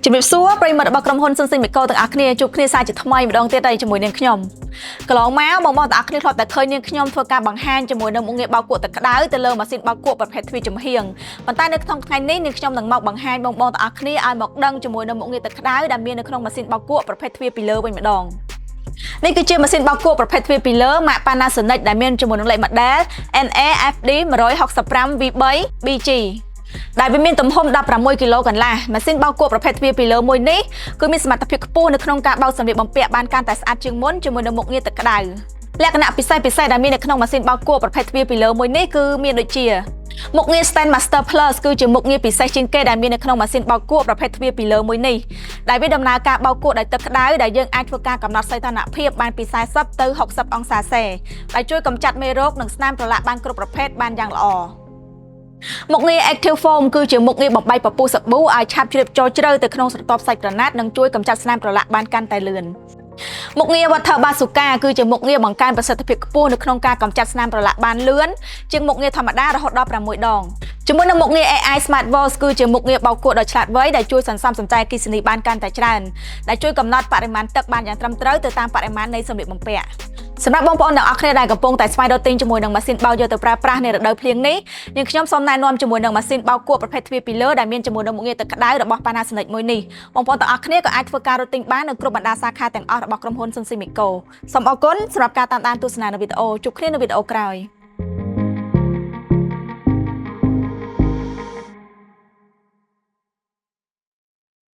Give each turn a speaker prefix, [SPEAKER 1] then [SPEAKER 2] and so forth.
[SPEAKER 1] ជំរាបសួរប្រិយមិត្តរបស់ក្រុមហ៊ុនស៊ុនស៊ីមីកូទាំងអស់គ្នាជួបគ្នាសាជាថ្មីម្ដងទៀតហើយជាមួយនាងខ្ញុំកន្លងមកបងប្អូនទាំងអស់គ្នាធ្លាប់តែឃើញនាងខ្ញុំធ្វើការបង្ហាញជាមួយនឹងមុខងារបោកគក់ទឹកក្តៅទៅលើម៉ាស៊ីនបោកគក់ប្រភេទទ្វារចំហៀងប៉ុន្តែនៅក្នុងថ្ងៃនេះនាងខ្ញុំនឹងមកបង្ហាញបងប្អូនទាំងអស់គ្នាឲ្យមកដឹងជាមួយនឹងមុខងារទឹកក្តៅដែលមាននៅក្នុងម៉ាស៊ីនបោកគក់ប្រភេទទ្វារពីលើវិញម្ដងនេះគឺជាម៉ាស៊ីនបោកគក់ប្រភេទទ្វារពីលើម៉ាក Panasonic ដែលមានជាមួយនឹងលេខ model NAFD 165 V3 BG ដែលវាមានទំហំ16គីឡូកន្លះម៉ាស៊ីនបោកគក់ប្រភេទទ្វារពីលើមួយនេះគឺមានសមត្ថភាពខ្ពស់នៅក្នុងការបោកសម្លៀកបំពាក់បានកាន់តែស្អាតជាងមុនជាមួយនឹងមុខងារទឹកក្តៅលក្ខណៈពិសេសដែលមាននៅក្នុងម៉ាស៊ីនបោកគក់ប្រភេទទ្វារពីលើមួយនេះគឺមានដូចជាមុខងារ Stand Master Plus គឺជាមុខងារពិសេសជាងគេដែលមាននៅក្នុងម៉ាស៊ីនបោកគក់ប្រភេទទ្វារពីលើមួយនេះដែលវាដំណើរការបោកគក់ដោយទឹកក្តៅដែលយើងអាចធ្វើការកំណត់សីតុណ្ហភាពបានពី40ទៅ60អង្សាសេដែលជួយកម្ចាត់មេរោគនិងស្នាមប្រឡាក់បានគ្រប់ប្រភេទបានយ៉ាងល្អមុខងារ Active Foam គឺជាមុខងារបំបែកពពុះសាប៊ូឲ្យឆាប់ជ្រាបចូលជ្រៅទៅក្នុងស្រទាប់សាច់ក្រណាត់និងជួយកម្ចាត់ស្នាមប្រឡាក់បានកាន់តែលឿនមុខងារ Water Bazooka គឺជាមុខងារបង្កើនប្រសិទ្ធភាពខ្ពស់នៅក្នុងការកម្ចាត់ស្នាមប្រឡាក់បានលឿនជាងមុខងារធម្មតារហូតដល់6ដងជាមួយនឹងមុខងារ AI Smart Wash គឺជាមុខងារបោកគក់ដ៏ឆ្លាតវៃដែលជួយសន្សំសំចៃអគ្គិសនីបានកាន់តែច្រើនដែលជួយកំណត់បរិមាណទឹកបានយ៉ាងត្រឹមត្រូវទៅតាមបរិមាណនៃសម្លៀកបំពាក់សម្រាប់បងប្អូនទាំងអស់គ្នាដែលកំពុងតែស្វែងរកទិញជាមួយនឹងម៉ាស៊ីនបោកយកទៅប្រើប្រាស់នៅរដូវភ្លៀងនេះនាងខ្ញុំសូមណែនាំជាមួយនឹងម៉ាស៊ីនបោកគក់ប្រភេទទ្វារពីលើដែលមានជាមួយនឹងមុខងារទឹកក្តៅរបស់ Panasonic មួយនេះបងប្អូនទាំងអស់គ្នាក៏អាចធ្វើការរកទិញបាននៅគ្រប់បណ្ដាសាខាទាំងអស់របស់ក្រុមហ៊ុនស៊ុនស៊ីមីកូសូមអរគុណសម្រាប់ការតាមដានទស្សនានៅវីដេអូជួបគ្នានៅវីដេអូក្រោយ